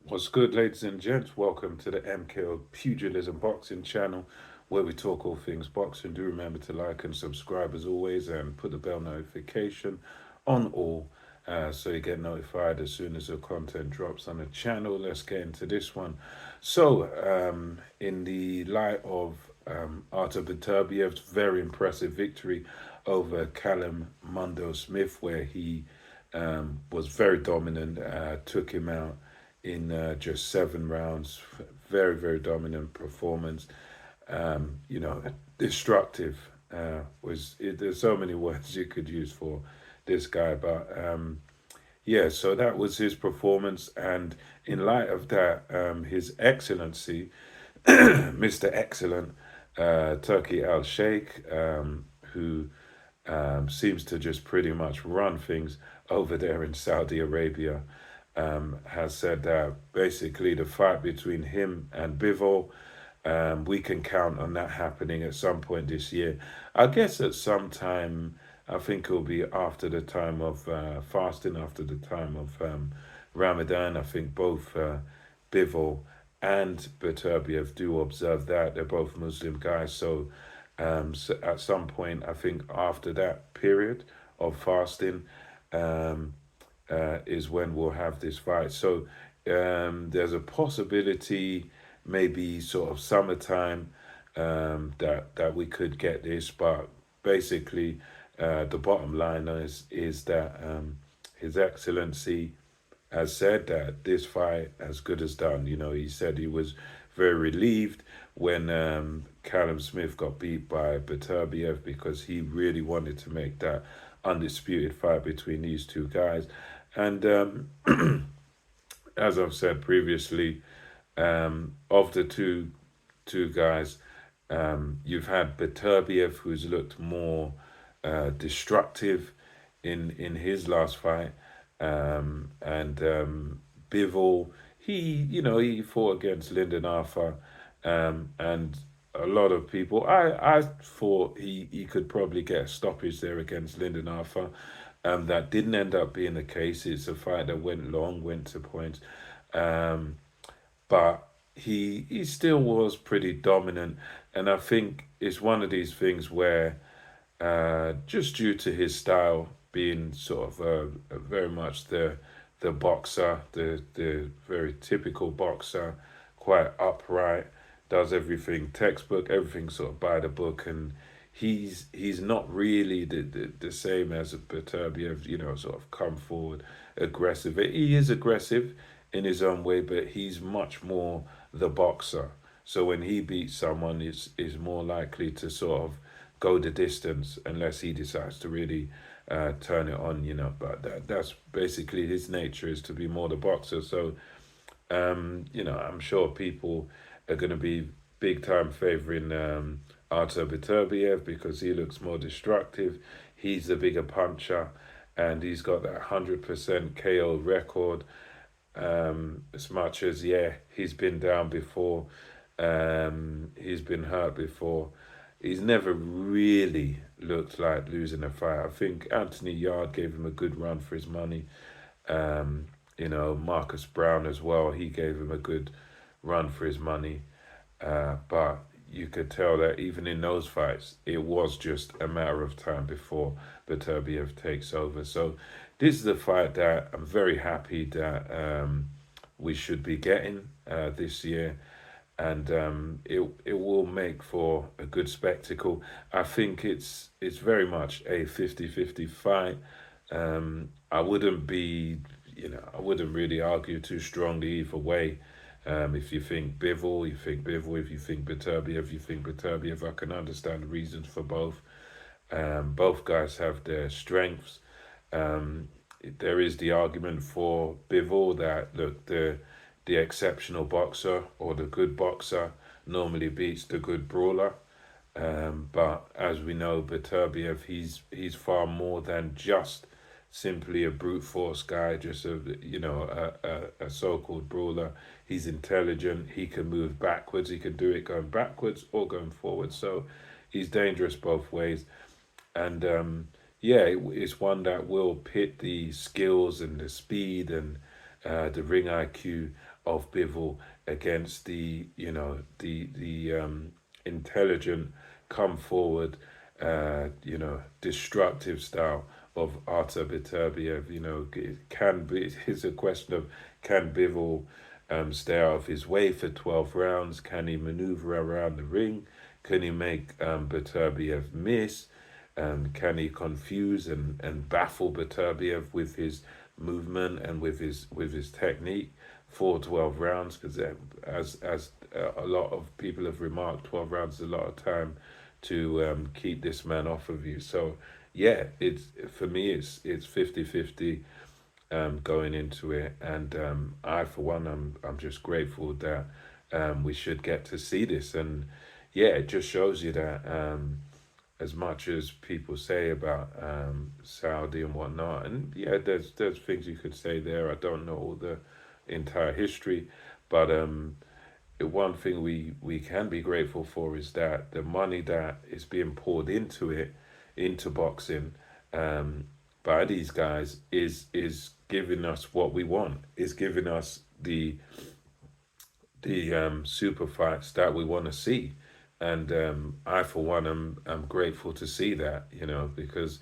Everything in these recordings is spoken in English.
What's good, ladies and gents? Welcome to the MKO Pugilism Boxing channel where we talk all things boxing. Do remember to like and subscribe as always and put the bell notification on all so you get notified as soon as the content drops on the channel. Let's get into this one. In the light of Artur Beterbiev's very impressive victory over Callum Mundo Smith, where he was very dominant, took him out in just 7 rounds. Very, very dominant performance. Destructive there's so many words you could use for this guy, but yeah, so that was his performance, and in light of that, His Excellency, Mr. Excellent, Turkey Al Sheikh, who seems to just pretty much run things over there in Saudi Arabia, has said that basically the fight between him and Bivol, we can count on that happening at some point this year. I guess at some time, I think it'll be after the time of fasting, after the time of Ramadan. I think both Bivol and Beterbiev do observe that. They're both Muslim guys. So at some point, I think after that period of fasting, um, is when we'll have this fight. So there's a possibility, maybe sort of summertime, that we could get this. But basically, the bottom line is that His Excellency has said that this fight as good as done. You know, he said he was very relieved when Callum Smith got beat by Beterbiev because he really wanted to make that undisputed fight between these two guys. And as I've said previously, of the two guys, you've had Beterbiev, who's looked more destructive in his last fight, and Bivol. He fought against Lyndon Arthur, and a lot of people. I thought he could probably get a stoppage there against Lyndon Arthur. That didn't end up being the case. It's a fight that went long, went to points. Um, but he still was pretty dominant, and I think it's one of these things where just due to his style being sort of very much the boxer, the very typical boxer, quite upright, does everything textbook, everything sort of by the book, and he's not really the same as a Beterbiev, sort of come forward aggressive. He is aggressive in his own way, but he's much more the boxer. So when he beats someone, is more likely to sort of go the distance unless he decides to really turn it on. But that's basically his nature, is to be more the boxer. So I'm sure people are going to be big time favoring Artur Beterbiev because he looks more destructive. He's the bigger puncher, and he's got that 100% KO record. As much as, yeah, he's been down before, he's been hurt before. He's never really looked like losing a fight. I think Anthony Yard gave him a good run for his money. Marcus Brown as well, he gave him a good run for his money. But you could tell that even in those fights, it was just a matter of time before Beterbiev takes over. So this is a fight that I'm very happy that we should be getting this year, and it will make for a good spectacle. I think it's very much a 50-50 fight. I wouldn't really argue too strongly either way. If you think Bivol, you think Bivol. If you think Beterbiev, you think Beterbiev. I can understand the reasons for both. Both guys have their strengths. Um, there is the argument for Bivol that, look, the exceptional boxer or the good boxer normally beats the good brawler. But as we know, Beterbiev, he's far more than just simply a brute force guy, just a so-called brawler. He's intelligent. He can move backwards. He can do it going backwards or going forwards. So he's dangerous both ways. And yeah, it's one that will pit the skills and the speed and the ring IQ of Bivol against the, the intelligent, come forward, destructive style of Artur Beterbiev. It's a question of, can Bivol stay out of his way for 12 rounds? Can he maneuver around the ring? Can he make Beterbiev miss? Can he confuse and baffle Beterbiev with his movement and with his technique for 12 rounds? Because as a lot of people have remarked, 12 rounds is a lot of time to keep this man off of you. So yeah, it's, for me, it's 50-50 going into it, and I, for one, I'm just grateful that we should get to see this. And yeah, it just shows you that as much as people say about Saudi and whatnot, and yeah, there's things you could say there. I don't know all the entire history, but one thing we can be grateful for is that the money that is being poured into it, into boxing, by these guys, is giving us what we want. Is giving us the super fights that we want to see. And I, for one, am grateful to see that, because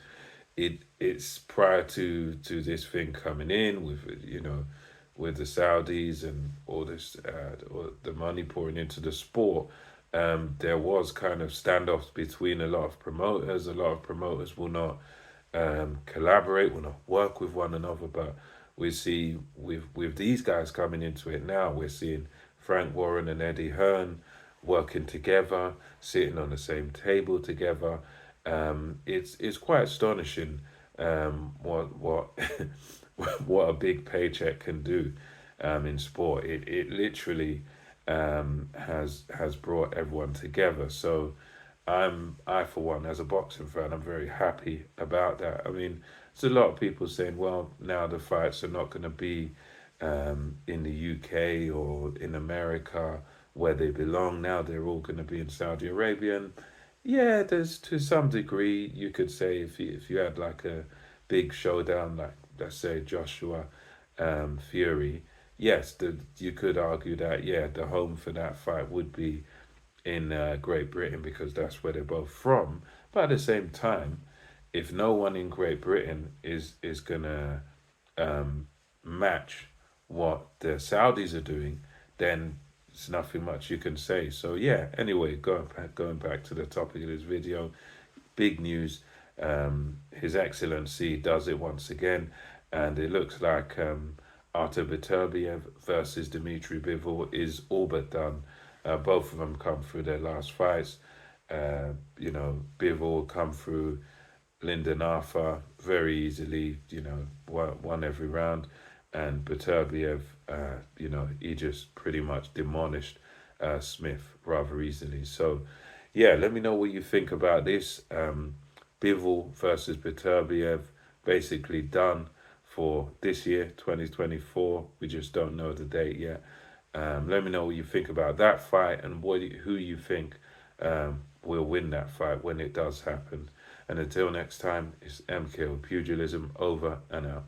it's prior to this thing coming in with, with the Saudis and all this, or the money pouring into the sport. There was kind of standoffs between a lot of promoters. A lot of promoters will not collaborate, will not work with one another. But we see with these guys coming into it now, we're seeing Frank Warren and Eddie Hearn working together, sitting on the same table together. It's quite astonishing what what a big paycheck can do in sport. It literally has brought everyone together. So I, for one, as a boxing fan, I'm very happy about that. I mean, there's a lot of people saying, well, now the fights are not going to be in the UK or in America where they belong. Now they're all going to be in Saudi Arabia. And yeah, there's, to some degree, you could say, if you had like a big showdown, like let's say Joshua Fury, yes, you could argue that, yeah, the home for that fight would be in Great Britain, because that's where they're both from. But at the same time, if no one in Great Britain is gonna match what the Saudis are doing, then it's nothing much you can say. So yeah. Anyway, going back to the topic of this video, big news. His Excellency does it once again, and it looks like Artur Beterbiev versus Dmitry Bivol is all but done. Both of them come through their last fights. Bivol come through Lyndon Arthur very easily, won every round. And Beterbiev, he just pretty much demolished Smith rather easily. So, yeah, let me know what you think about this. Bivol versus Beterbiev, basically done for this year, 2024. We just don't know the date yet. Let me know what you think about that fight, and who you think will win that fight when it does happen. And until next time, it's MK with Pugilism, over and out.